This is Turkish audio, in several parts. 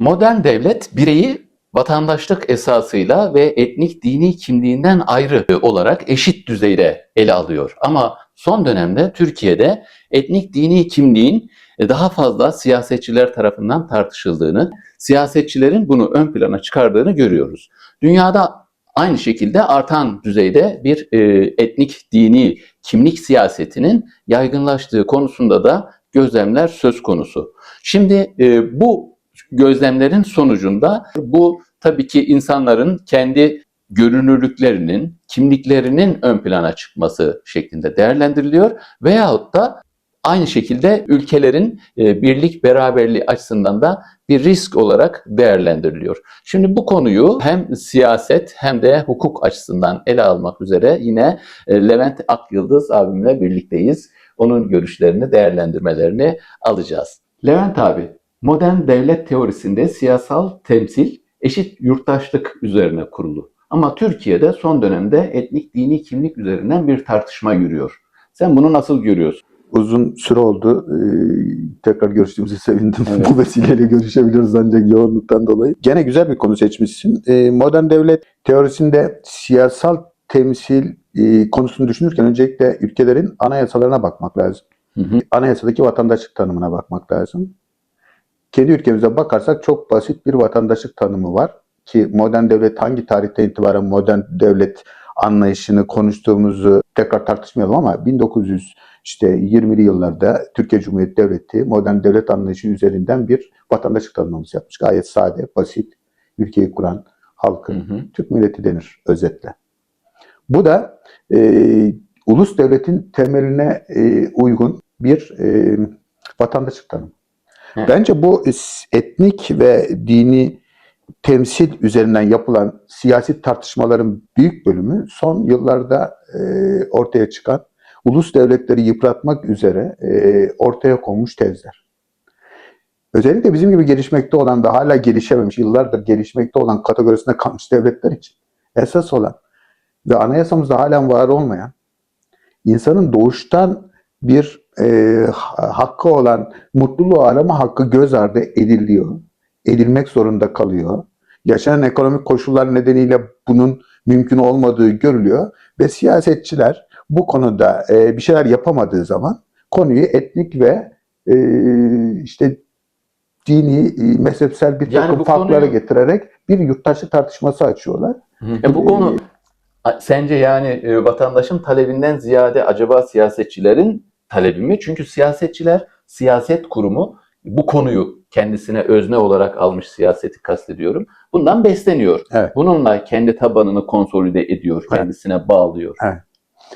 Modern devlet bireyi vatandaşlık esasıyla ve etnik dini kimliğinden ayrı olarak eşit düzeyde ele alıyor. Ama son dönemde Türkiye'de etnik dini kimliğin daha fazla siyasetçiler tarafından tartışıldığını, siyasetçilerin bunu ön plana çıkardığını görüyoruz. Dünyada aynı şekilde artan düzeyde bir etnik dini kimlik siyasetinin yaygınlaştığı konusunda da gözlemler söz konusu. Şimdi bu gözlemlerin sonucunda bu tabii ki insanların kendi görünürlüklerinin, kimliklerinin ön plana çıkması şeklinde değerlendiriliyor veyahut da aynı şekilde ülkelerin birlik beraberliği açısından da bir risk olarak değerlendiriliyor. Şimdi bu konuyu hem siyaset hem de hukuk açısından ele almak üzere yine Levent Akyıldız abimle birlikteyiz. Onun görüşlerini, değerlendirmelerini alacağız. Levent abi, modern devlet teorisinde siyasal temsil eşit yurttaşlık üzerine kurulu. Ama Türkiye'de son dönemde etnik dini kimlik üzerinden bir tartışma yürüyor. Sen bunu nasıl görüyorsun? Uzun süre oldu. Tekrar görüştüğümüze sevindim. Evet. Bu vesileyle görüşebiliyoruz ancak yoğunluktan dolayı. Gene güzel bir konu seçmişsin. Modern devlet teorisinde siyasal temsil konusunu düşünürken öncelikle ülkelerin anayasalarına bakmak lazım. Anayasadaki vatandaşlık tanımına bakmak lazım. Kendi ülkemize bakarsak çok basit bir vatandaşlık tanımı var. Ki modern devlet hangi tarihten itibaren modern devlet anlayışını konuştuğumuzu tekrar tartışmayalım ama 1920'li yıllarda Türkiye Cumhuriyeti Devleti modern devlet anlayışı üzerinden bir vatandaşlık tanımlaması yapmış. Gayet sade, basit, ülkeyi kuran halkın Türk milleti denir özetle. Bu da ulus devletin temeline uygun bir vatandaşlık tanımı. Bence bu etnik ve dini temsil üzerinden yapılan siyasi tartışmaların büyük bölümü son yıllarda ortaya çıkan ulus devletleri yıpratmak üzere ortaya konmuş tezler. Özellikle bizim gibi gelişmekte olan ve hala gelişememiş, yıllardır gelişmekte olan kategorisinde kalmış devletler için esas olan ve anayasamızda halen var olmayan insanın doğuştan bir hakkı olan mutluluğu arama hakkı göz ardı ediliyor. Edilmek zorunda kalıyor. Yaşanan ekonomik koşullar nedeniyle bunun mümkün olmadığı görülüyor ve siyasetçiler bu konuda bir şeyler yapamadığı zaman konuyu etnik ve işte dini, mezhepsel bir takım farklara getirerek bir yurttaşlık tartışması açıyorlar. Bu konu sence yani vatandaşın talebinden ziyade acaba siyasetçilerin talebi mi? Çünkü siyasetçiler, siyaset kurumu bu konuyu kendisine özne olarak almış, siyaseti kastediyorum. Bundan besleniyor. Evet. Bununla kendi tabanını konsolide ediyor, kendisine bağlıyor. Evet.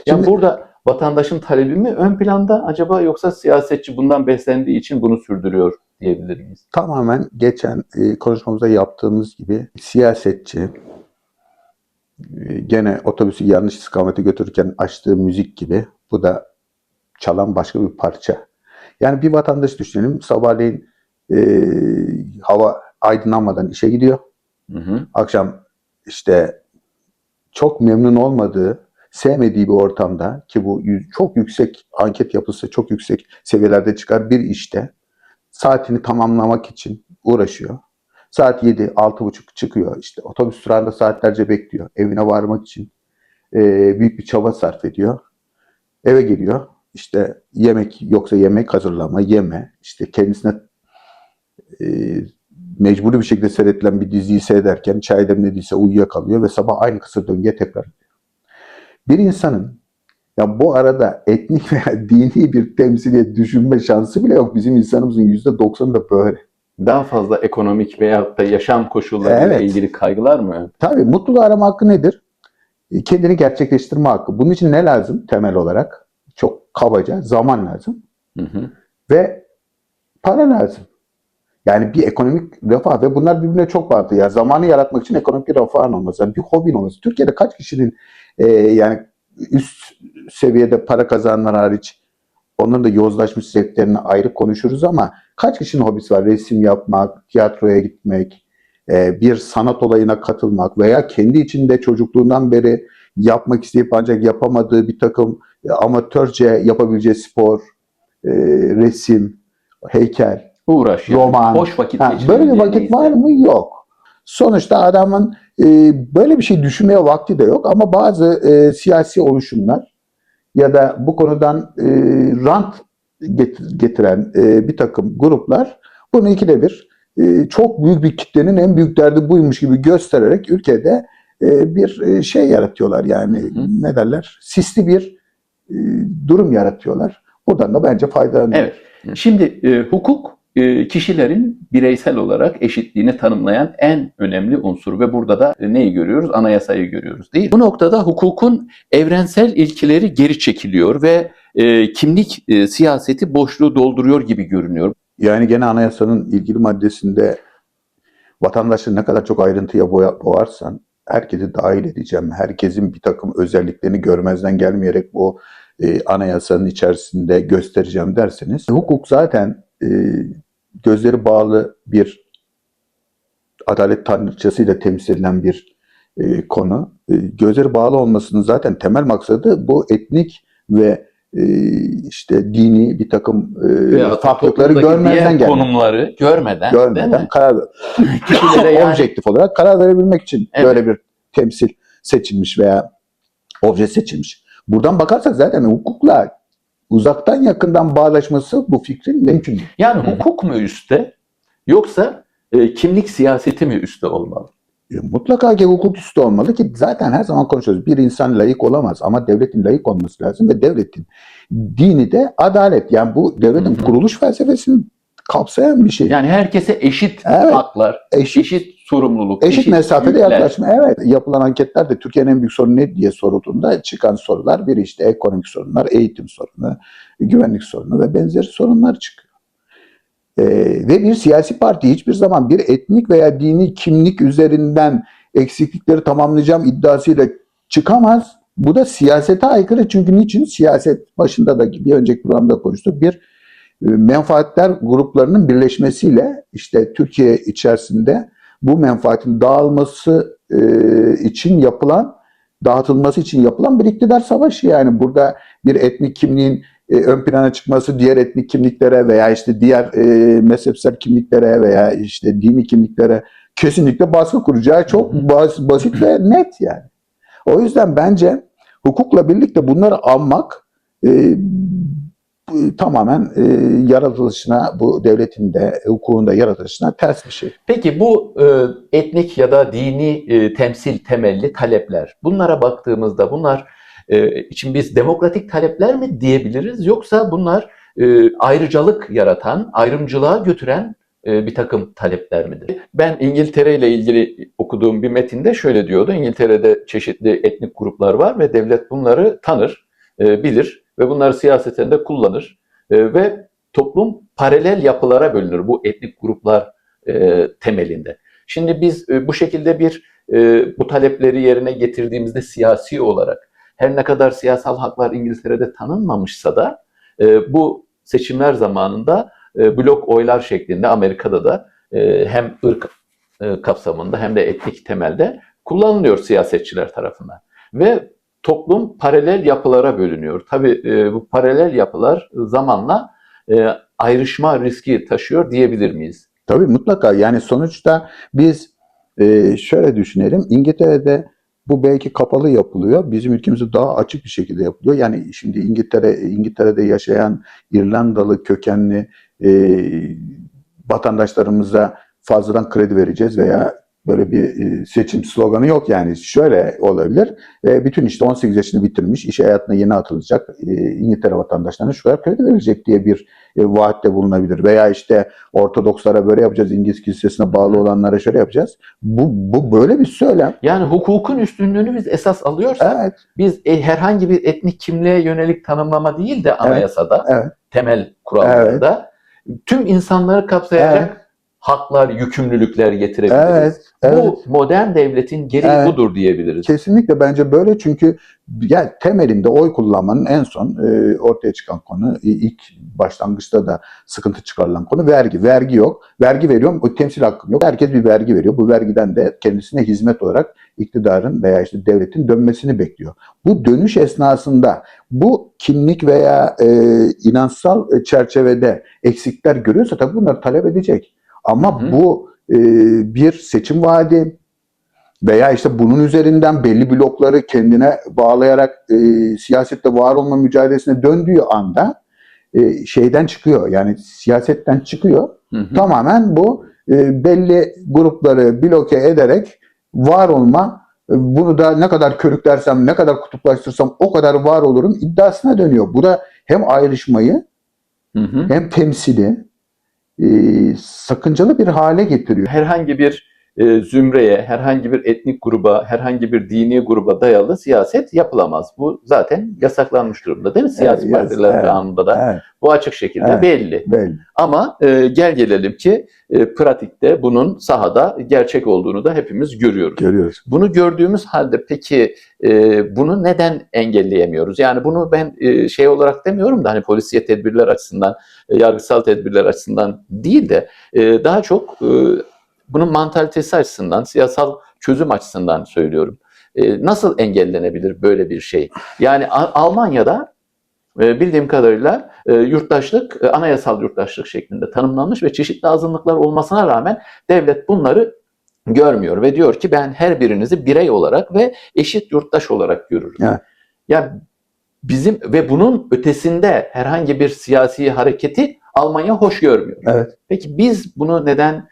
Yani şimdi, burada vatandaşın talebi mi ön planda acaba yoksa siyasetçi bundan beslendiği için bunu sürdürüyor diyebilir miyiz? Tamamen geçen konuşmamızda yaptığımız gibi siyasetçi gene otobüsü yanlış istikamete götürürken açtığı müzik gibi bu da çalan başka bir parça. Yani bir vatandaş düşünelim, sabahleyin hava aydınlanmadan işe gidiyor. Akşam işte çok memnun olmadığı, sevmediği bir ortamda ki bu çok yüksek anket yapısı, çok yüksek seviyelerde çıkar bir işte saatini tamamlamak için uğraşıyor. Saat 7, 6.30 çıkıyor. İşte otobüs durağında saatlerce bekliyor. Evine varmak için büyük bir çaba sarf ediyor. Eve geliyor. İşte yemek yoksa yemek hazırlama, yeme. İşte kendisine mecburi bir şekilde seyredilen bir diziyi seyrederken çay demlediyse uyuyakalıyor ve sabah aynı kısır döngüye tekrar. Bir insanın ya bu arada etnik veya dini bir temsiliyet düşünme şansı bile yok. Bizim insanımızın %90'ı da böyle. Daha fazla ekonomik veyahut da yaşam koşullarıyla ilgili kaygılar mı? Tabii mutluluğu arama hakkı nedir? Kendini gerçekleştirme hakkı. Bunun için ne lazım temel olarak? Çok kabaca zaman lazım. Ve para lazım. Yani bir ekonomik refah ve bunlar birbirine çok bağlı. Ya zamanı yaratmak için ekonomik bir refahın olması, yani bir hobin olması. Türkiye'de kaç kişinin yani üst seviyede para kazananlar hariç onların da yozlaşmış zevklerini ayrı konuşuruz ama kaç kişinin hobisi var? Resim yapmak, tiyatroya gitmek, bir sanat olayına katılmak veya kendi içinde çocukluğundan beri yapmak isteyip ancak yapamadığı bir takım amatörce yapabileceği spor, resim, heykel. Uğraş yani. roman. Boş vakit geçirmek Böyle bir diye vakit neyse. var mı? Yok. Sonuçta adamın böyle bir şey düşünmeye vakti de yok ama bazı siyasi oluşumlar ya da bu konudan rant getiren bir takım gruplar bunu ikide bir çok büyük bir kitlenin en büyük derdi buymuş gibi göstererek ülkede bir şey yaratıyorlar yani ne derler? Sisli bir durum yaratıyorlar. Buradan da bence faydalanıyor. Evet. Şimdi hukuk kişilerin bireysel olarak eşitliğini tanımlayan en önemli unsur ve burada da neyi görüyoruz? Anayasayı görüyoruz değil mi? Bu noktada hukukun evrensel ilkeleri geri çekiliyor ve kimlik siyaseti boşluğu dolduruyor gibi görünüyor. Yani gene anayasanın ilgili maddesinde vatandaşı ne kadar çok ayrıntıya boğarsan herkesi dahil edeceğim. Herkesin bir takım özelliklerini görmezden gelmeyerek bu anayasanın içerisinde göstereceğim derseniz hukuk zaten gözleri bağlı bir adalet tanrıçasıyla temsil edilen bir konu. Gözleri bağlı olmasının zaten temel maksadı bu etnik ve işte dini bir takım farklılıkları görmezden gelmek. Konumları görmeden karar kişilere yani objektif olarak karar verebilmek için evet, böyle bir temsil seçilmiş veya obje seçilmiş. Buradan bakarsak zaten hukukla uzaktan yakından bağdaşması bu fikrin mümkün değil. yani hukuk mu üstte yoksa kimlik siyaseti mi üstte olmalı? Mutlaka ki hukuk üstü olmalı ki zaten her zaman konuşuyoruz. Bir insan layık olamaz ama devletin layık olması lazım ve devletin dini de adalet. Yani bu devletin kuruluş felsefesini kapsayan bir şey. Yani herkese eşit Evet. haklar, eşit sorumluluk, eşit mesafede yükler. yaklaşma. Evet, yapılan anketlerde Türkiye'nin en büyük sorunu ne diye sorulduğunda çıkan sorular biri işte ekonomik sorunlar, eğitim sorunu, güvenlik sorunu ve benzeri sorunlar çıkıyor. Ve bir siyasi parti hiçbir zaman bir etnik veya dini kimlik üzerinden eksiklikleri tamamlayacağım iddiasıyla çıkamaz. Bu da siyasete aykırı çünkü niçin? Siyaset başında da bir önceki programda konuştuk. Bir menfaatler gruplarının birleşmesiyle işte Türkiye içerisinde bu menfaatin dağıtılması için yapılan bir iktidar savaşı. Yani burada bir etnik kimliğin ön plana çıkması diğer etnik kimliklere veya işte diğer mezhepsel kimliklere veya işte dini kimliklere kesinlikle baskı kuracağı çok basit ve net yani. O yüzden bence hukukla birlikte bunları anmak tamamen yaratılışına, bu devletin de hukukun da yaratılışına ters bir şey. Peki bu etnik ya da dini temsil temelli talepler, bunlara baktığımızda bunlar için biz demokratik talepler mi diyebiliriz yoksa bunlar ayrıcalık yaratan, ayrımcılığa götüren bir takım talepler midir? Ben İngiltere ile ilgili okuduğum bir metinde şöyle diyordu. İngiltere'de çeşitli etnik gruplar var ve devlet bunları tanır, bilir ve bunları siyasetinde kullanır ve toplum paralel yapılara bölünür bu etnik gruplar temelinde. Şimdi biz bu şekilde bu talepleri yerine getirdiğimizde siyasi olarak her ne kadar siyasal haklar İngiltere'de tanınmamışsa da bu seçimler zamanında blok oylar şeklinde Amerika'da da hem ırk kapsamında hem de etnik temelde kullanılıyor siyasetçiler tarafından. Ve toplum paralel yapılara bölünüyor. Tabii bu paralel yapılar zamanla ayrışma riski taşıyor diyebilir miyiz? Tabii mutlaka. Yani sonuçta biz şöyle düşünelim. İngiltere'de bu belki kapalı yapılıyor. Bizim ülkemizde daha açık bir şekilde yapılıyor. Yani şimdi İngiltere'de yaşayan İrlandalı kökenli vatandaşlarımıza fazladan kredi vereceğiz veya böyle bir seçim sloganı yok yani. Şöyle olabilir. Bütün işte 18 yaşını bitirmiş, iş hayatına yeni atılacak İngiltere vatandaşlarına şu kadar kredi verilecek diye bir vaatte bulunabilir. Veya işte Ortodokslara böyle yapacağız, İngiliz kilisesine bağlı olanlara şöyle yapacağız. Bu böyle bir söylem. Yani hukukun üstünlüğünü biz esas alıyorsak, Evet. biz herhangi bir etnik kimliğe yönelik tanımlama değil de anayasada, Evet. temel kurallarda tüm insanları kapsayacak haklar, yükümlülükler getirebiliriz. Evet, evet. Bu modern devletin gereği Evet. budur diyebiliriz. Kesinlikle bence böyle, çünkü yani temelinde oy kullanmanın en son ortaya çıkan konu, ilk başlangıçta da sıkıntı çıkarılan konu vergi. Vergi yok. Vergi veriyorum, o temsil hakkım yok. Herkes bir vergi veriyor. Bu vergiden de kendisine hizmet olarak iktidarın veya işte devletin dönmesini bekliyor. Bu dönüş esnasında bu kimlik veya inançsal çerçevede eksikler görüyorsa tabii bunları talep edecek. Ama Hı hı. bu bir seçim vaadi veya işte bunun üzerinden belli blokları kendine bağlayarak siyasette var olma mücadelesine döndüğü anda şeyden çıkıyor. Yani siyasetten çıkıyor. Hı hı. Tamamen bu belli grupları bloke ederek var olma, bunu da ne kadar körüklersem, ne kadar kutuplaştırsam o kadar var olurum iddiasına dönüyor. Bu da hem ayrışmayı Hı hı. hem temsili sakıncalı bir hale getiriyor. Herhangi bir zümreye, herhangi bir etnik gruba, herhangi bir dini gruba dayalı siyaset yapılamaz. Bu zaten yasaklanmış durumda değil mi? Siyasi partiler kanununda da Evet, bu açık şekilde evet. belli. belli. Ama gel gelelim ki pratikte bunun sahada gerçek olduğunu da hepimiz görüyoruz. Görüyoruz. Bunu gördüğümüz halde peki bunu neden engelleyemiyoruz? Yani bunu ben şey olarak demiyorum da hani polisiye tedbirler açısından, yargısal tedbirler açısından değil de daha çok bunun mantalitesi açısından, siyasal çözüm açısından söylüyorum. Nasıl engellenebilir böyle bir şey? Yani Almanya'da bildiğim kadarıyla yurttaşlık, anayasal yurttaşlık şeklinde tanımlanmış ve çeşitli azınlıklar olmasına rağmen devlet bunları görmüyor ve diyor ki ben her birinizi birey olarak ve eşit yurttaş olarak görürüm. Evet. Yani bizim ve bunun ötesinde herhangi bir siyasi hareketi Almanya hoş görmüyor. Evet. Peki biz bunu neden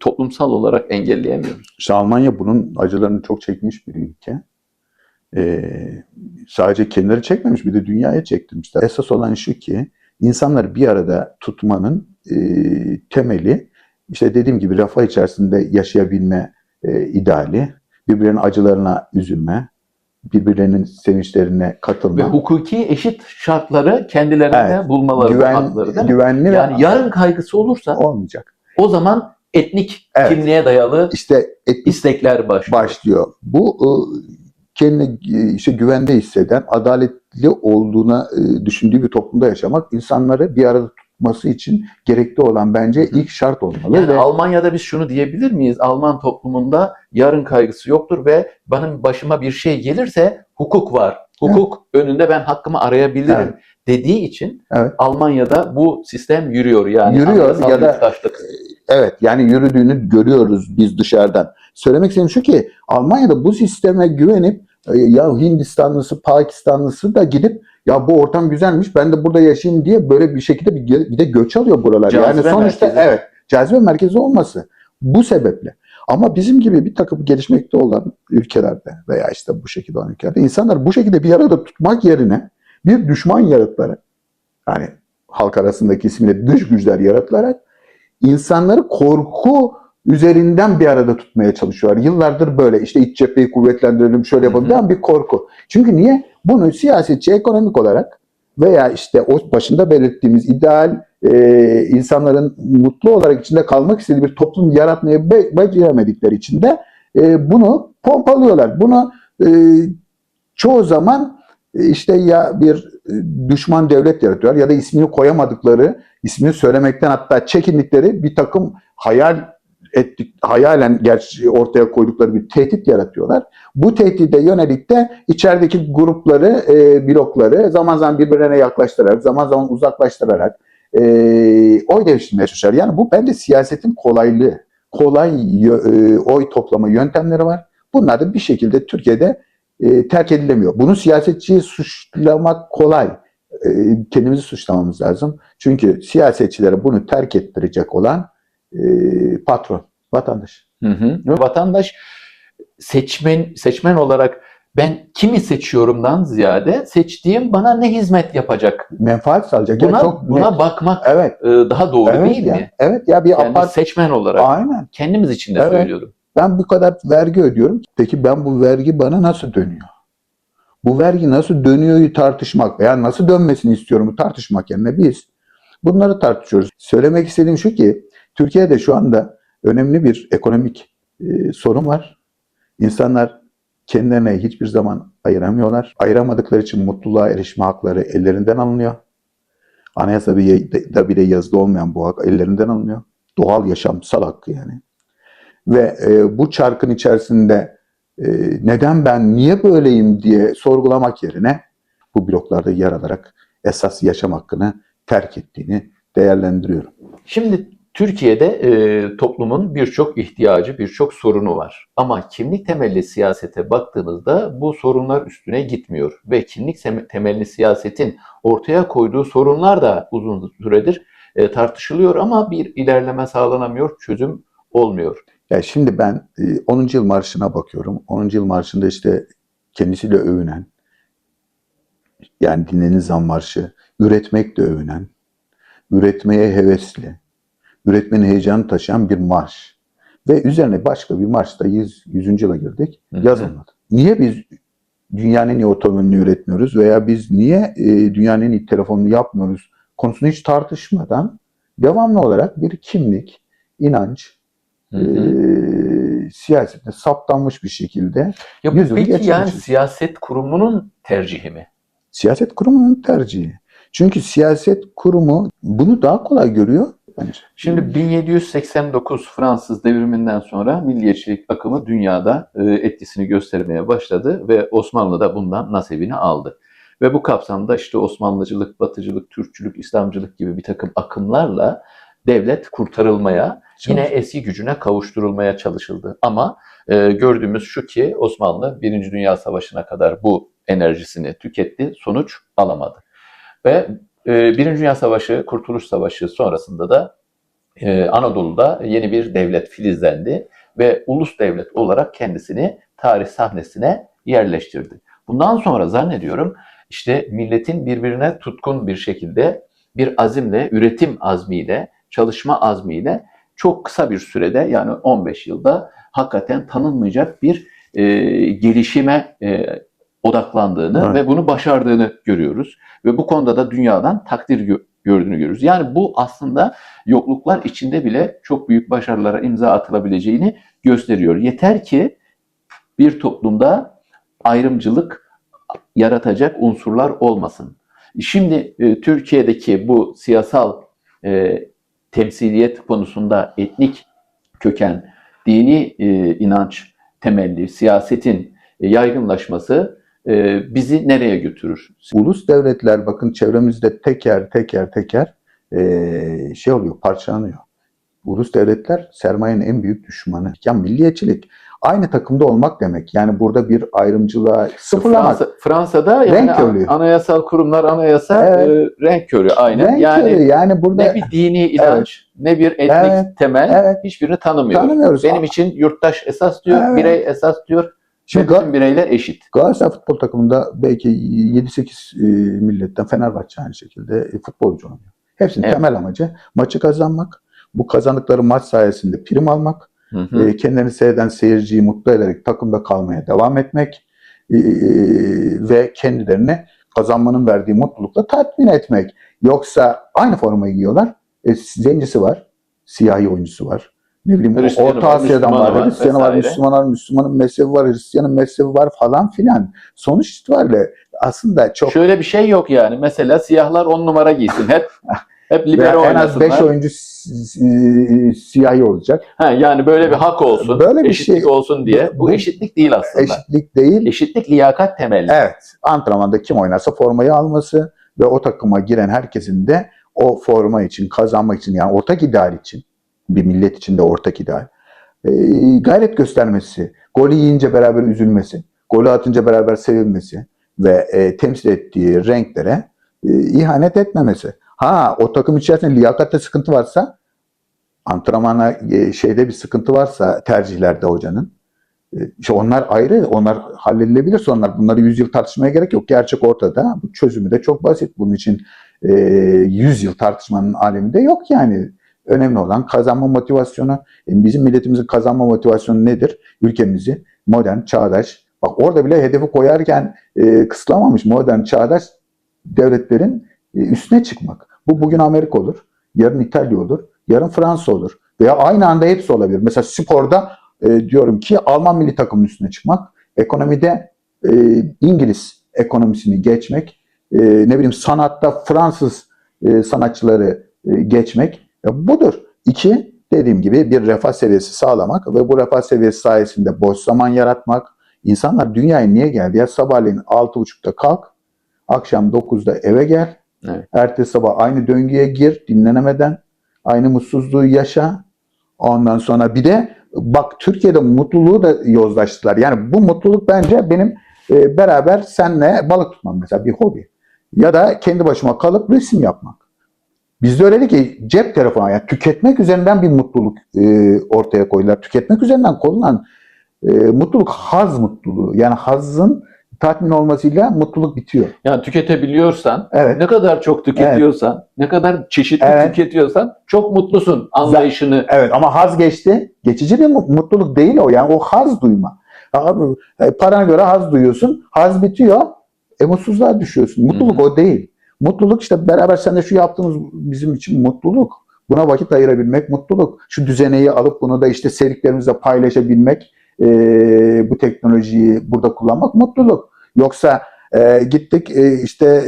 toplumsal olarak engelleyemiyoruz? İşte Almanya bunun acılarını çok çekmiş bir ülke. Sadece kendileri çekmemiş, bir de dünyaya çektirmişler. Esas olan şu ki insanları bir arada tutmanın temeli, işte dediğim gibi refah içerisinde yaşayabilme ideali, birbirlerinin acılarına üzülme, birbirlerinin sevinçlerine katılma. Ve hukuki eşit şartları kendilerinde Evet. bulmaları bu hakları değil mi? Güvenli Yani ve yarın kaygısı olursa olmayacak. o zaman etnik Evet. kimliğe dayalı İşte istekler başlıyor. Bu kendini işte güvende hisseden, adaletli olduğuna düşündüğü bir toplumda yaşamak insanları bir arada tutması için gerekli olan bence ilk şart olmalı. Yani ve Almanya'da biz şunu diyebilir miyiz? Alman toplumunda yarın kaygısı yoktur ve benim başıma bir şey gelirse hukuk var. Hukuk önünde ben hakkımı arayabilirim Evet. dediği için Evet. Almanya'da bu sistem yürüyor. Yani Yürüyor anayasal ya da yurttaşlık. evet, yani yürüdüğünü görüyoruz biz dışarıdan. Söylemek istediğim şu ki Almanya'da bu sisteme güvenip ya Hindistanlısı, Pakistanlısı da gidip ya bu ortam güzelmiş ben de burada yaşayayım diye böyle bir şekilde bir de göç alıyor buralar. Cazibe Yani sonuçta merkezi. evet, cazibe merkezi olması bu sebeple. Ama bizim gibi bir takım gelişmekte olan ülkelerde veya işte bu şekilde olan ülkelerde insanlar bu şekilde bir arada tutmak yerine bir düşman yaratılarak, yani halk arasındaki ismiyle dış güçler yaratılarak insanları korku üzerinden bir arada tutmaya çalışıyorlar. Yıllardır böyle işte iç cepheyi kuvvetlendirelim, şöyle yapalım diyen bir korku. Çünkü niye? Bunu siyasetçi ekonomik olarak veya işte o başında belirttiğimiz ideal insanların mutlu olarak içinde kalmak istediği bir toplum yaratmaya beceremedikleri için de bunu pompalıyorlar. Bunu çoğu zaman işte ya bir düşman devlet yaratıyorlar ya da ismini koyamadıkları, ismini söylemekten hatta çekindikleri bir takım hayalen gerçi ortaya koydukları bir tehdit yaratıyorlar. Bu tehdide yönelik de içerideki grupları, blokları zaman zaman birbirlerine yaklaştırarak, zaman zaman uzaklaştırarak oy devşirmeye çalışıyorlar. Yani bu bence siyasetin kolay oy toplama yöntemleri var. Bunlar da bir şekilde Türkiye'de terk edilemiyor. Bunu siyasetçiyi suçlamak kolay. Kendimizi suçlamamız lazım. Çünkü siyasetçilere bunu terk ettirecek olan patron, vatandaş. Vatandaş seçmen olarak ben kimi seçiyorumdan ziyade seçtiğim bana ne hizmet yapacak? Menfaat sağlayacak. Buna bakmak evet. Daha doğru değil mi? Evet ya, bir yani seçmen olarak. Aynen. Kendimiz için de söylüyorum. Ben bu kadar vergi ödüyorum. Peki ben bu vergi bana nasıl dönüyor? Bu vergi nasıl dönüyoryu tartışmak veya nasıl dönmesini istiyorum tartışmak yerine biz bunları tartışıyoruz. Söylemek istediğim şu ki Türkiye'de şu anda önemli bir ekonomik sorun var. İnsanlar kendilerine hiçbir zaman ayıramıyorlar. Ayıramadıkları için mutluluğa erişme hakları ellerinden alınıyor. Anayasada bile yazılı olmayan bu hak ellerinden alınıyor. Doğal yaşamsal hakkı yani. Ve bu çarkın içerisinde neden ben, niye böyleyim diye sorgulamak yerine bu bloklarda yer alarak esas yaşam hakkını terk ettiğini değerlendiriyorum. Şimdi Türkiye'de toplumun birçok ihtiyacı, birçok sorunu var. Ama kimlik temelli siyasete baktığımızda bu sorunlar üstüne gitmiyor. Ve kimlik temelli siyasetin ortaya koyduğu sorunlar da uzun süredir tartışılıyor ama bir ilerleme sağlanamıyor, çözüm olmuyor. Ya şimdi ben 10. Yıl Marşı'na bakıyorum. 10. Yıl Marşı'nda işte kendisiyle övünen, yani dinlediğiniz zaman marşı, üretmekle övünen, üretmeye hevesli, üretmenin heyecanını taşıyan bir marş. Ve üzerine başka bir marşta 100. yıla girdik, yazılmadı. Niye biz dünyanın en iyi otomobilini üretmiyoruz veya biz niye dünyanın en iyi telefonunu yapmıyoruz konusunu hiç tartışmadan devamlı olarak bir kimlik, inanç, siyasette saptanmış bir şekilde Ya peki yani siyaset kurumunun tercihi mi? Siyaset kurumunun tercihi. Çünkü siyaset kurumu bunu daha kolay görüyor bence. Şimdi 1789 Fransız devriminden sonra milliyetçilik akımı dünyada etkisini göstermeye başladı ve Osmanlı da bundan nasibini aldı. Ve bu kapsamda işte Osmanlıcılık, Batıcılık, Türkçülük, İslamcılık gibi bir takım akımlarla devlet kurtarılmaya, yine eski gücüne kavuşturulmaya çalışıldı. Ama gördüğümüz şu ki Osmanlı 1. Dünya Savaşı'na kadar bu enerjisini tüketti, sonuç alamadı. Ve 1. Dünya Savaşı, Kurtuluş Savaşı sonrasında da Anadolu'da yeni bir devlet filizlendi ve ulus devlet olarak kendisini tarih sahnesine yerleştirdi. Bundan sonra zannediyorum işte milletin birbirine tutkun bir şekilde bir azimle, üretim azmiyle, çalışma azmiyle çok kısa bir sürede yani 15 yılda hakikaten tanınmayacak bir gelişime odaklandığını evet. ve bunu başardığını görüyoruz. Ve bu konuda da dünyadan takdir gördüğünü görüyoruz. Yani bu aslında yokluklar içinde bile çok büyük başarılara imza atılabileceğini gösteriyor. Yeter ki bir toplumda ayrımcılık yaratacak unsurlar olmasın. Şimdi Türkiye'deki bu siyasal temsiliyet konusunda etnik köken, dini inanç temelli siyasetin yaygınlaşması bizi nereye götürür? Ulus devletler bakın çevremizde teker şey oluyor, parçalanıyor. Ulus devletler sermayenin en büyük düşmanı. Yani milliyetçilik aynı takımda olmak demek. Yani burada bir ayrımcılığa sıfırlamak. Fransa'da yani anayasal kurumlar renk körü aynen. Renk körü. Yani burada ne bir dini inanç, ne bir etnik temel hiçbirini tanımıyoruz. Benim için yurttaş esas diyor, birey esas diyor. Şimdi bütün bireyler eşit. Galatasaray futbol takımında belki 7-8 milletten Fenerbahçe aynı şekilde futbolcu oynuyor. Hepsinin temel amacı maçı kazanmak. Bu kazandıkları maç sayesinde prim almak. Kendilerini seyreden seyirciyi mutlu ederek takımda kalmaya devam etmek. Ve kendilerini kazanmanın verdiği mutlulukla tatmin etmek. Yoksa aynı formayı giyiyorlar. Zencisi var. Siyahi oyuncusu var. Ne bileyim Orta Asya'dan var, Hristiyanı var, Müslümanın mezhebi var, Hristiyanın mezhebi var falan filan. Sonuç itibariyle aslında çok... Şöyle bir şey yok yani. Mesela siyahlar 10 numara giysin. Hep libero oynasınlar. En az 5 oyuncu siyahi olacak. Yani böyle bir hak olsun, böyle bir eşitlik olsun diye. Bu eşitlik değil aslında. Eşitlik değil. Eşitlik liyakat temelli. Evet. Antrenmanda kim oynarsa formayı alması ve o takıma giren herkesin de o forma için, kazanmak için yani ortak ideal için, bir millet için de ortak ideal, gayret göstermesi, golü yiyince beraber üzülmesi, golü atınca beraber sevinmesi ve temsil ettiği renklere ihanet etmemesi. O takım içerisinde liyakatte sıkıntı varsa, antrenmana şeyde bir sıkıntı varsa tercihlerde hocanın, işte onlar ayrı, onlar halledilebilir sorunlar. Bunları 100 yıl tartışmaya gerek yok. Gerçek ortada. Bu çözümü de çok basit. Bunun için 100 yıl tartışmanın aleminde yok yani. Önemli olan kazanma motivasyonu. Bizim milletimizin kazanma motivasyonu nedir? Ülkemizi modern, çağdaş. Bak orada bile hedefi koyarken kısıtlamamış modern, çağdaş devletlerin üstüne çıkmak. Bu bugün Amerika olur, yarın İtalya olur, yarın Fransa olur. Veya aynı anda hepsi olabilir. Mesela sporda diyorum ki Alman milli takımının üstüne çıkmak, ekonomide İngiliz ekonomisini geçmek, ne bileyim sanatta Fransız sanatçıları geçmek budur. İki, dediğim gibi bir refah seviyesi sağlamak ve bu refah seviyesi sayesinde boş zaman yaratmak. İnsanlar dünyaya niye geldi? Ya sabahleyin 6.30'da kalk, akşam 9'da eve gel, Evet. ertesi sabah aynı döngüye gir dinlenemeden, aynı mutsuzluğu yaşa. Ondan sonra bir de bak Türkiye'de mutluluğu da yozlaştılar. Yani bu mutluluk bence benim beraber senle balık tutmam mesela bir hobi. Ya da kendi başıma kalıp resim yapmak. Bizde öyle değil ki cep telefonu, yani tüketmek üzerinden bir mutluluk ortaya koydular. Tüketmek üzerinden konulan mutluluk haz mutluluğu. Yani hazın tatmin olmasıyla mutluluk bitiyor. Yani tüketebiliyorsan, Evet. ne kadar çok tüketiyorsan, ne kadar çeşitli Evet. tüketiyorsan çok mutlusun anlayışını. Evet ama haz geçti. Geçici bir mutluluk değil o. Yani o haz duyma. Abi, parana göre haz duyuyorsun. Haz bitiyor. Mutsuzluğa düşüyorsun. Mutluluk o değil. Mutluluk işte beraber seninle şu yaptığımız bizim için mutluluk. Buna vakit ayırabilmek mutluluk. Şu düzeneyi alıp bunu da işte sevdiklerimizle paylaşabilmek, bu teknolojiyi burada kullanmak mutluluk. Yoksa gittik işte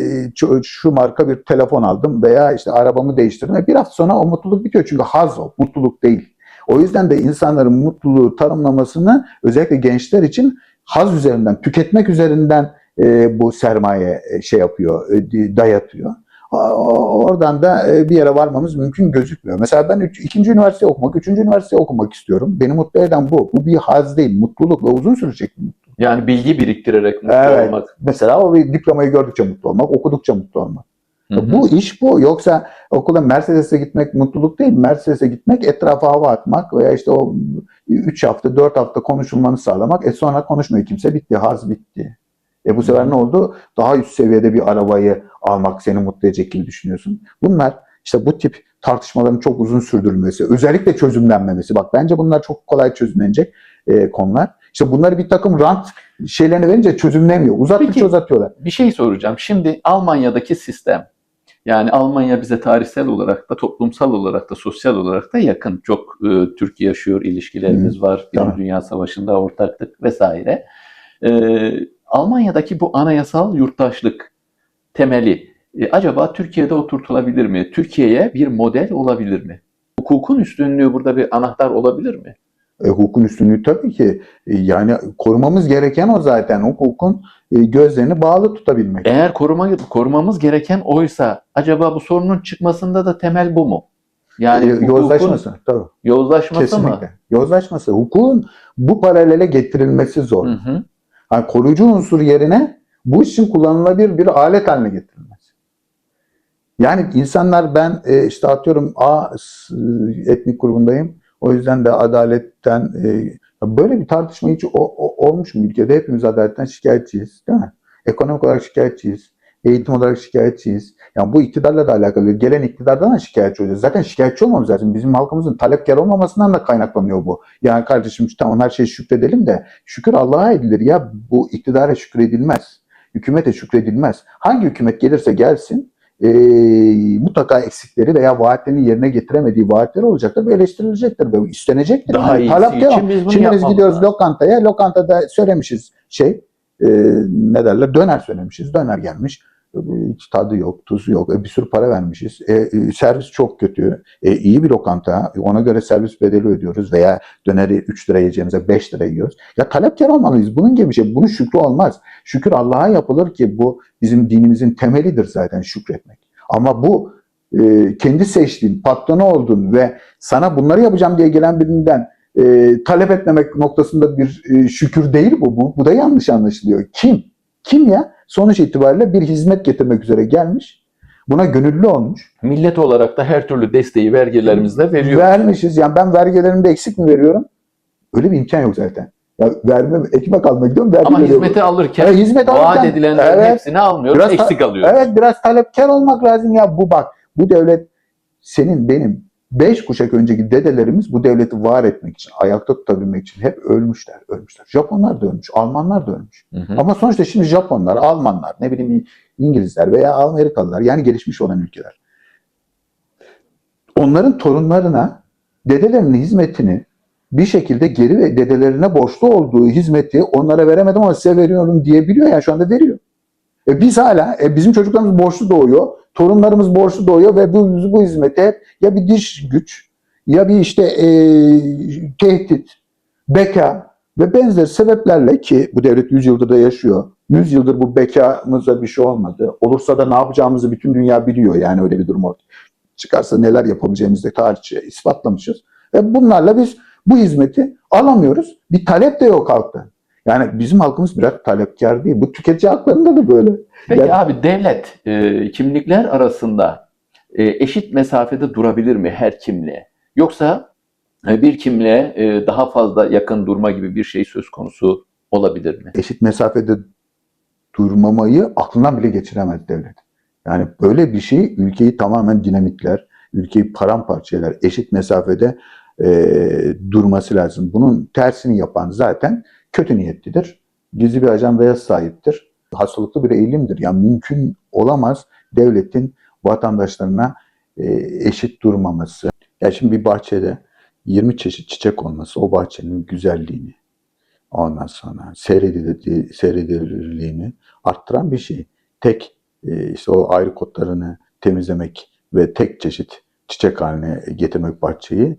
şu marka bir telefon aldım veya işte arabamı değiştirdim ve bir hafta sonra o mutluluk bitiyor. Çünkü haz o, mutluluk değil. O yüzden de insanların mutluluğu tanımlamasını özellikle gençler için haz üzerinden, tüketmek üzerinden bu sermaye şey yapıyor, dayatıyor. Oradan da bir yere varmamız mümkün gözükmüyor. Mesela ben ikinci üniversite okumak, üçüncü üniversite okumak istiyorum. Beni mutlu eden bu. Bu bir haz değil, mutluluk ve uzun sürecek bir mutluluk. Yani bilgi biriktirerek mutlu Evet. olmak. Mesela o bir diplomayı gördükçe mutlu olmak, okudukça mutlu olmak. Hı hı. Bu iş bu. Yoksa okula Mercedes'e gitmek mutluluk değil. Mercedes'e gitmek etrafa hava atmak veya işte o 3 hafta 4 hafta konuşulmanı sağlamak. Sonra konuşmuyor kimse, bitti. Haz bitti. Bu sefer ne oldu? Daha üst seviyede bir arabayı almak seni mutlu edecek gibi düşünüyorsun. Bunlar işte bu tip tartışmaların çok uzun sürdürülmesi, özellikle çözümlenmemesi. Bak bence bunlar çok kolay çözümlenecek konular. İşte bunları bir takım rant şeylerini verince çözümlemiyor. Uzattıkça Peki, uzatıyorlar. bir şey soracağım. Şimdi Almanya'daki sistem, yani Almanya bize tarihsel olarak da, toplumsal olarak da, sosyal olarak da yakın. Çok Türk yaşıyor, ilişkilerimiz var. Birinci Tamam. Dünya Savaşı'nda ortaklık vesaire. Almanya'daki bu anayasal yurttaşlık temeli acaba Türkiye'de oturtulabilir mi? Türkiye'ye bir model olabilir mi? Hukukun üstünlüğü burada bir anahtar olabilir mi? Hukukun üstünlüğü tabii ki yani korumamız gereken o zaten. Hukukun gözlerini bağlı tutabilmek. Eğer korumamız gereken oysa acaba bu sorunun çıkmasında da temel bu mu? Yani hukukun Yozlaşması tabii. yozlaşması Kesinlikle. mı? Yozlaşması. Hukukun bu paralele getirilmesi zor. Hı hı. Yani koruyucu unsur yerine bu için kullanılabilir bir alet haline getirilmesi. Yani insanlar ben işte atıyorum etnik grubundayım. O yüzden de adaletten böyle bir tartışma hiç olmuş mu ülkede? Hepimiz adaletten şikayetçiyiz, değil mi? Ekonomik olarak şikayetçiyiz. Eğitim olarak şikayetçiyiz. Yani bu iktidarla da alakalı. Gelen iktidardan da şikayetçi oluyoruz. Zaten şikayetçi olmamız lazım. Bizim halkımızın talepkar olmamasından da kaynaklanıyor bu. Yani kardeşim tamam her şeye şükredelim de şükür Allah'a edilir. Ya bu iktidara şükredilmez. Hükümete şükredilmez. Hangi hükümet gelirse gelsin mutlaka eksikleri veya vaatlerini yerine getiremediği vaatleri olacaktır ve eleştirilecektir ve istenecektir. Daha iyisi talepkar için biz bunu Şimdi biz yapmamız gidiyoruz lazım. lokantaya, lokantada söylemişiz ne derler, döner söylemişiz, döner gelmiş. Hiç tadı yok, tuzu yok. Bir sürü para vermişiz. Servis çok kötü. İyi bir lokanta. Ona göre servis bedeli ödüyoruz veya döneri 3 lira yiyeceğimize 5 lira yiyoruz. Ya talepkar olmalıyız. Bunun gibi bir şey. Bunun şükrü olmaz. Şükür Allah'a yapılır ki bu bizim dinimizin temelidir zaten şükretmek. Ama bu kendi seçtiğin, patronu olduğun ve sana bunları yapacağım diye gelen birinden talep etmemek noktasında bir şükür değil bu. Bu da yanlış anlaşılıyor. Kim? Kim ya? Sonuç itibariyle bir hizmet getirmek üzere gelmiş. Buna gönüllü olmuş. Millet olarak da her türlü desteği vergilerimizle veriyoruz. Vermişiz. Yani ben vergilerimde eksik mi veriyorum? Öyle bir imkan yok zaten. Ya vermem, ekmek almak gidiyorum. Ama hizmeti alırken vaat edilenlerin hepsini almıyoruz, eksik alıyoruz. Evet, biraz talepkar olmak lazım ya. Bu devlet senin, benim 5 kuşak önceki dedelerimiz bu devleti var etmek için, ayakta tutabilmek için hep ölmüşler. Japonlar da ölmüş, Almanlar da ölmüş. Hı hı. Ama sonuçta şimdi Japonlar, Almanlar, ne bileyim İngilizler veya Amerikalılar, yani gelişmiş olan ülkeler onların torunlarına dedelerinin hizmetini bir şekilde geri ve dedelerine borçlu olduğu hizmeti onlara veremedim ama size veriyorum diyebiliyor. Yani şu anda veriyor. Biz hala bizim çocuklarımız borçlu doğuyor, torunlarımız borçlu doğuyor ve bu hizmeti hep ya bir dış güç ya bir işte tehdit, beka ve benzeri sebeplerle ki bu devlet 100 yıldır da yaşıyor. 100 yıldır bu bekamıza bir şey olmadı. Olursa da ne yapacağımızı bütün dünya biliyor. Yani öyle bir durum ortaya çıkarsa neler yapabileceğimizi de tarihçe ispatlamışız. Ve bunlarla biz bu hizmeti alamıyoruz. Bir talep de yok halkta. Yani bizim halkımız biraz talepkar değil. Bu tüketici haklarında da böyle. Peki Yani, abi devlet kimlikler arasında eşit mesafede durabilir mi her kimliğe? Yoksa bir kimliğe daha fazla yakın durma gibi bir şey söz konusu olabilir mi? eşit mesafede durmamayı aklından bile geçiremez devlet. Yani böyle bir şey ülkeyi tamamen dinamitler, ülkeyi paramparça eder. Eşit mesafede durması lazım. Bunun tersini yapan zaten kötü niyetlidir. Gizli bir ajandaya sahiptir. Hastalıklı bir eğilimdir. Yani mümkün olamaz devletin vatandaşlarına eşit durmaması. Ya şimdi bir bahçede 20 çeşit çiçek olması o bahçenin güzelliğini, ondan sonra seyredilirliğini arttıran bir şey. Tek işte o ayrıkotlarını temizlemek ve tek çeşit çiçek haline getirmek bahçeyi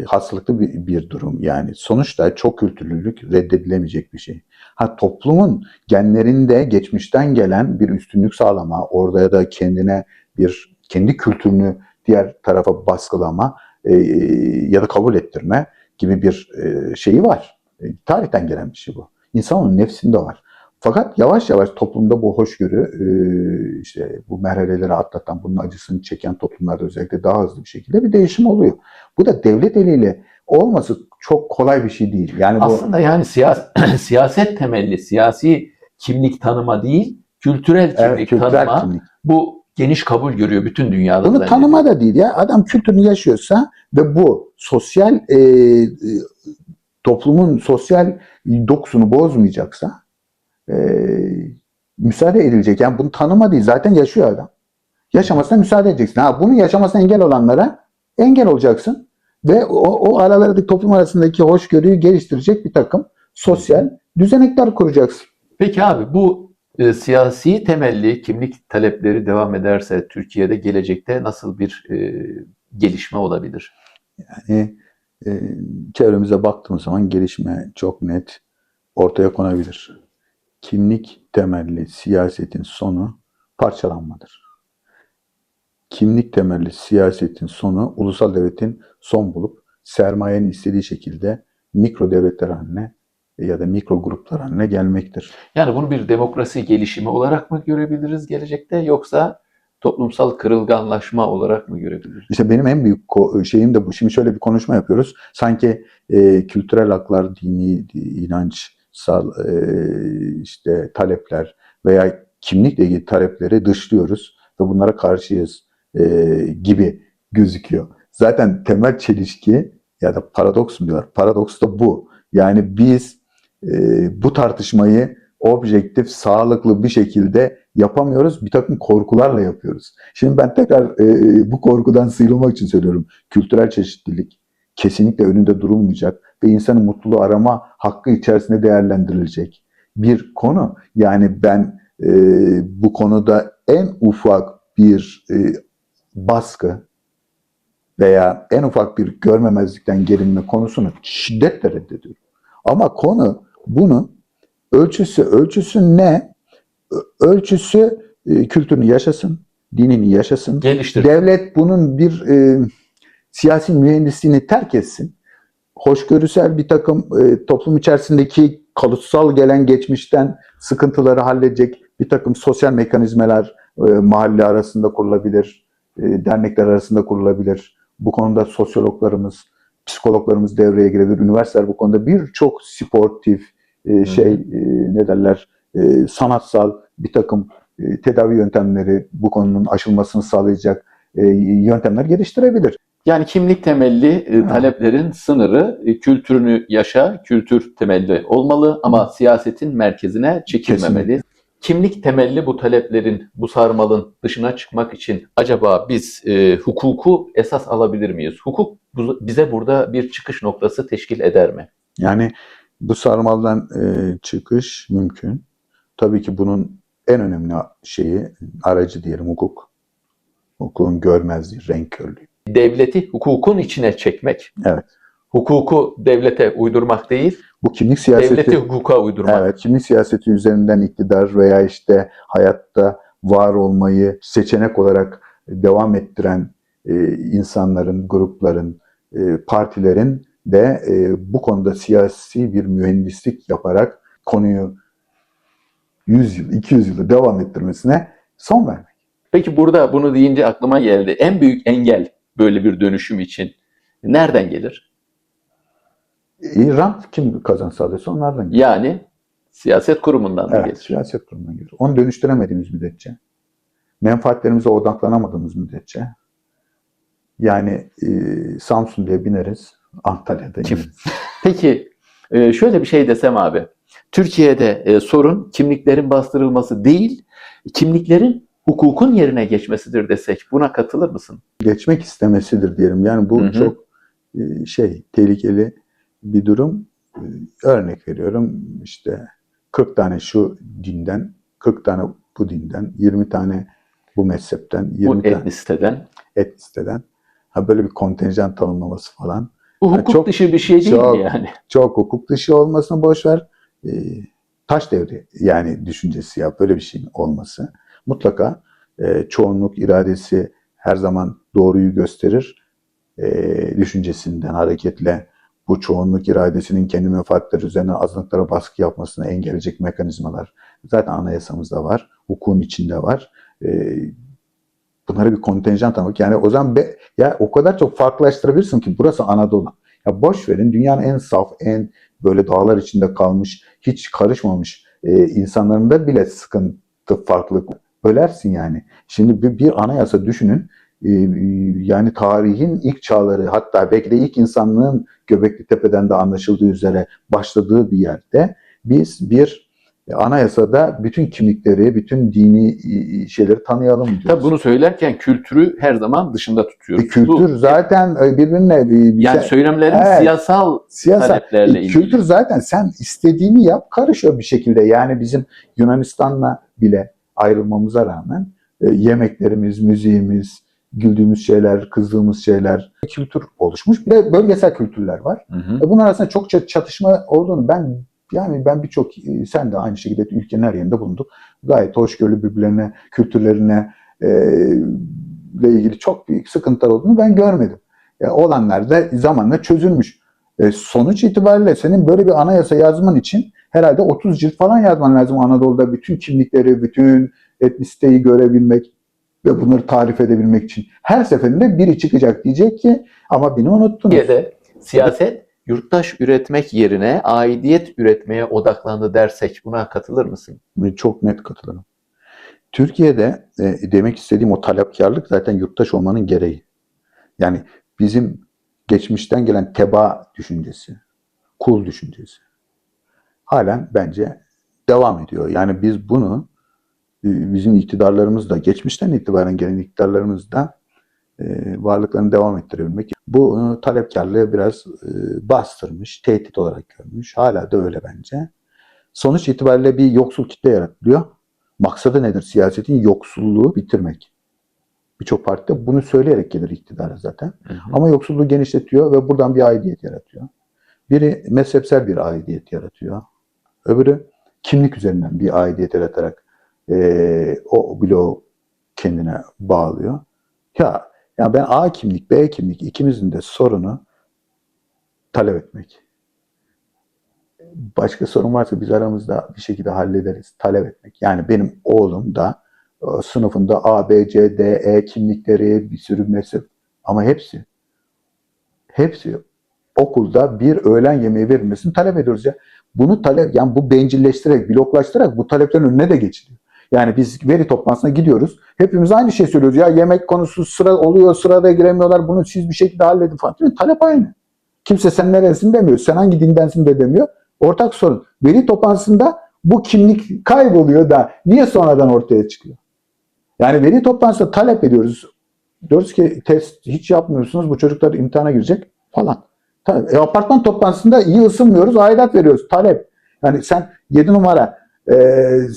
hastalıklı bir durum. Yani sonuçta çok kültürlülük reddedilemeyecek bir şey. Toplumun genlerinde geçmişten gelen bir üstünlük sağlama, orada ya da kendi kültürünü diğer tarafa baskılama ya da kabul ettirme gibi bir şeyi var. Tarihten gelen bir şey bu. İnsanın nefsinde var. Fakat yavaş yavaş toplumda bu hoşgörü işte bu merhaleleri atlatan, bunun acısını çeken toplumlarda özellikle daha hızlı bir şekilde bir değişim oluyor. Bu da devlet eliyle olması çok kolay bir şey değil. Yani bu Aslında yani siyaset temelli, siyasi kimlik tanıma değil, kültürel kimlik kültürel tanıma kimlik. bu geniş kabul görüyor bütün dünyada. Bunu tanıma da değil ya. Adam kültürünü yaşıyorsa ve bu sosyal toplumun sosyal dokusunu bozmayacaksa müsaade edilecek. Yani bunu tanıma değil. Zaten yaşıyor adam. Yaşamasına müsaade edeceksin. Bunun yaşamasına engel olanlara engel olacaksın. Ve o aralardaki toplum arasındaki hoşgörüyü geliştirecek bir takım sosyal düzenekler kuracaksın. Peki abi bu siyasi temelli kimlik talepleri devam ederse Türkiye'de gelecekte nasıl bir gelişme olabilir? Yani çevremize baktığımız zaman gelişme çok net ortaya konabilir. Kimlik temelli siyasetin sonu parçalanmadır. Kimlik temelli siyasetin sonu ulusal devletin son bulup sermayenin istediği şekilde mikro devletler haline ya da mikro gruplar haline gelmektir. Yani bunu bir demokrasi gelişimi olarak mı görebiliriz gelecekte yoksa toplumsal kırılganlaşma olarak mı görebiliriz? İşte benim en büyük şeyim de bu. Şimdi şöyle bir konuşma yapıyoruz. Sanki kültürel haklar, dini, inançsal işte talepler veya kimlikle ilgili talepleri dışlıyoruz ve bunlara karşıyız gibi gözüküyor. Zaten temel çelişki ya da paradoks mu diyorlar? Paradoks da bu. Yani biz bu tartışmayı objektif, sağlıklı bir şekilde yapamıyoruz. Bir takım korkularla yapıyoruz. Şimdi ben tekrar bu korkudan sıyrılmak için söylüyorum. Kültürel çeşitlilik kesinlikle önünde durulmayacak ve insanın mutluluğu arama hakkı içerisinde değerlendirilecek bir konu. Yani ben bu konuda en ufak bir baskı veya en ufak bir görmemezlikten gelinme konusunu şiddetle reddediyorum. Ama konu bunun ölçüsü ne? Ölçüsü kültürünü yaşasın, dinini yaşasın. Geliştirsin. Devlet bunun bir siyasi mühendisliğini terk etsin. Hoşgörüsel bir takım toplum içerisindeki kalıtsal gelen geçmişten sıkıntıları halledecek bir takım sosyal mekanizmalar mahalle arasında kurulabilir, dernekler arasında kurulabilir. Bu konuda sosyologlarımız, psikologlarımız devreye girebilir. Üniversiteler bu konuda birçok sportif ne derler sanatsal bir takım tedavi yöntemleri bu konunun aşılmasını sağlayacak yöntemler geliştirebilir. Yani kimlik temelli taleplerin sınırı kültürünü yaşa, kültür temelli olmalı ama siyasetin merkezine çekilmemeli. Kesinlikle. kimlik temelli bu taleplerin, bu sarmalın dışına çıkmak için acaba biz hukuku esas alabilir miyiz? Hukuk bize burada bir çıkış noktası teşkil eder mi? Yani bu sarmaldan çıkış mümkün. Tabii ki bunun en önemli aracı diyelim hukuk. Hukukun görmezliği, renk körlüğü. Devleti hukukun içine çekmek. Evet. Hukuku devlete uydurmak değil, Bu kimlik siyaseti, devleti hukuka uydurmak. evet, kimlik siyaseti üzerinden iktidar veya işte hayatta var olmayı seçenek olarak devam ettiren insanların, grupların, partilerin de bu konuda siyasi bir mühendislik yaparak konuyu 100 yıl, 200 yılı devam ettirmesine son vermek. Peki burada bunu deyince aklıma geldi. En büyük engel böyle bir dönüşüm için nereden gelir? İran kim kazan sağlıyorsa onlardan gelir. Yani siyaset kurumundan mı Evet, gelir? siyaset kurumundan gelir. Onu dönüştüremediğimiz müddetçe, menfaatlerimize odaklanamadığımız müddetçe, yani Samsun diye bineriz, Antalya'da ineriz. Peki şöyle bir şey desem abi. Türkiye'de sorun kimliklerin bastırılması değil, kimliklerin hukukun yerine geçmesidir desek buna katılır mısın? Geçmek istemesidir diyelim. Yani bu çok tehlikeli bir durum. Örnek veriyorum, işte 40 tane şu dinden, 40 tane bu dinden, 20 tane bu mezhepten, 20 Bu tane etnisiteden. Böyle bir kontenjan tanımlaması falan. Bu hukuk çok dışı bir şey değil mi yani? Çok hukuk dışı olmasını boş ver. Taş devri yani düşüncesi ya, böyle bir şeyin olması. Mutlaka çoğunluk iradesi her zaman doğruyu gösterir. Düşüncesinden hareketle bu çoğunluk iradesinin kendi menfaatleri üzerine azınlıklara baskı yapmasını engelleyecek mekanizmalar zaten anayasamızda var. Hukukun içinde var. Bunlara bir kontenjan tanımak. Yani o zaman ya o kadar çok farklılaştırabilirsin ki burası Anadolu. Ya boş verin, dünyanın en saf, en böyle dağlar içinde kalmış, hiç karışmamış insanlarında bile sıkıntı, farklılık. Ölersin yani. Şimdi bir anayasa düşünün. Yani tarihin ilk çağları, hatta belki de ilk insanlığın Göbekli Tepe'den de anlaşıldığı üzere başladığı bir yerde biz bir anayasada bütün kimlikleri, bütün dini şeyleri tanıyalım diyoruz. Tabii bunu söylerken kültürü her zaman dışında tutuyoruz. Kültür zaten birbirine yani söylemlerin siyasal taleplerle ilgili. Kültür zaten sen istediğini yap, karışıyor bir şekilde. Yani bizim Yunanistan'la bile ayrılmamıza rağmen yemeklerimiz, müziğimiz, güldüğümüz şeyler, kızdığımız şeyler, kültür oluşmuş. Bir de bölgesel kültürler var. Bunun arasında çok çatışma olduğunu ben birçok, sen de aynı şekilde ülkenin her yerinde bulunduk. Gayet hoşgörülü, birbirlerine, kültürlerine ile ilgili çok büyük sıkıntılar olduğunu ben görmedim. Olanlar da zamanla çözülmüş. Sonuç itibariyle senin böyle bir anayasa yazman için herhalde 30 cilt falan yazman lazım Anadolu'da, bütün kimlikleri, bütün etnisiteyi görebilmek ve bunları tarif edebilmek için. Her seferinde biri çıkacak, diyecek ki ama beni unuttunuz. Türkiye'de siyaset yurttaş üretmek yerine aidiyet üretmeye odaklandı dersek buna katılır mısın? Çok net katılırım. Türkiye'de demek istediğim o talepkarlık zaten yurttaş olmanın gereği. Yani bizim geçmişten gelen tebaa düşüncesi, kul düşüncesi halen bence devam ediyor. Yani biz bunu bizim iktidarlarımız da, geçmişten itibaren gelen iktidarlarımız da varlıklarını devam ettirebilmek. Bu talepkarlığı biraz bastırmış, tehdit olarak görmüş. Hala da öyle bence. Sonuç itibariyle bir yoksul kitle yaratılıyor. Maksadı nedir? Siyasetin yoksulluğu bitirmek. Birçok parti de bunu söyleyerek gelir iktidara zaten. Ama yoksulluğu genişletiyor ve buradan bir aidiyet yaratıyor. Biri mezhepsel bir aidiyet yaratıyor. Öbürü kimlik üzerinden bir aidiyet yaratarak o bloğu kendine bağlıyor. Ya ben A kimlik, B kimlik, ikimizin de sorunu talep etmek. Başka sorun varsa biz aramızda bir şekilde hallederiz. Talep etmek. Yani benim oğlum da sınıfında A, B, C, D, E kimlikleri, bir sürü mezhep, ama hepsi okulda bir öğlen yemeği verilmesini talep ediyoruz ya. Bunu yani bu bencilleştirerek, bloklaştırarak bu taleplerin önüne de geçiliyor. Yani biz veri toplantısına gidiyoruz. Hepimiz aynı şey söylüyoruz. Ya yemek konusu sıra oluyor, sırada giremiyorlar. Bunu siz bir şekilde halledin falan. Talep aynı. Kimse sen neresin demiyor. Sen hangi dindensin de demiyor. Ortak sorun. Veri toplantısında bu kimlik kayboluyor da niye sonradan ortaya çıkıyor? Yani veli toplantısında talep ediyoruz. Diyoruz ki test hiç yapmıyorsunuz, bu çocuklar imtihana girecek falan. Apartman toplantısında iyi ısınmıyoruz, aidat veriyoruz. Talep. Yani sen 7 numara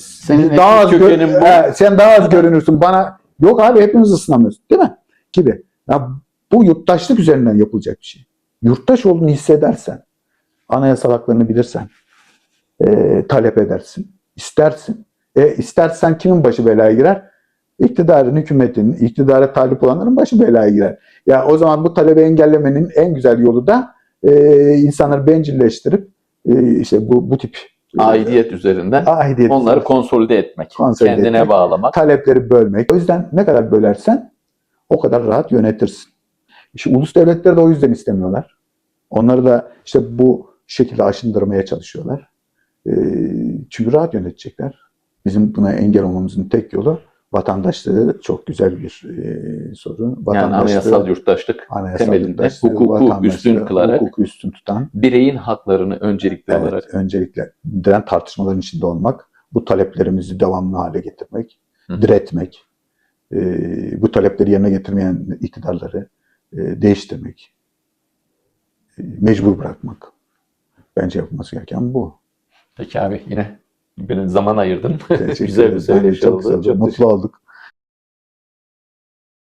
Senin daha az kökenin bu. sen daha az görünürsün bana. Yok abi, hepimiz ısınamıyoruz. Değil mi? Gibi. Ya, bu yurttaşlık üzerinden yapılacak bir şey. Yurttaş olduğunu hissedersen, anayasal haklarını bilirsen, talep edersin, istersin. İstersen kimin başı belaya girer? İktidarın, hükümetin, iktidara talip olanların başı belaya girer. Ya o zaman bu talebi engellemenin en güzel yolu da insanları bencilleştirip işte bu tip Aidiyet üzerinden aidiyet onları konsolide etmek, kendine etmek, bağlamak. talepleri bölmek. O yüzden ne kadar bölersen o kadar rahat yönetirsin. İşte ulus devletleri de o yüzden istemiyorlar. Onları da işte bu şekilde aşındırmaya çalışıyorlar. Çünkü rahat yönetecekler. Bizim buna engel olmamızın tek yolu vatandaşlığı. Çok güzel bir soru. Yani anayasal yurttaşlık temelinde hukuku üstün kılarak, hukuku üstün tutan, bireyin haklarını öncelikli olarak öncelikle tartışmaların içinde olmak, bu taleplerimizi devamlı hale getirmek, Hı. diretmek, bu talepleri yerine getirmeyen iktidarları değiştirmek, mecbur bırakmak. Bence yapılması gereken bu. Peki abi, yine bir zaman ayırdın. Teşekkür Güzel bir ederim. söyleşi Çok oldu. güzel oldu. Çok Mutlu olduk.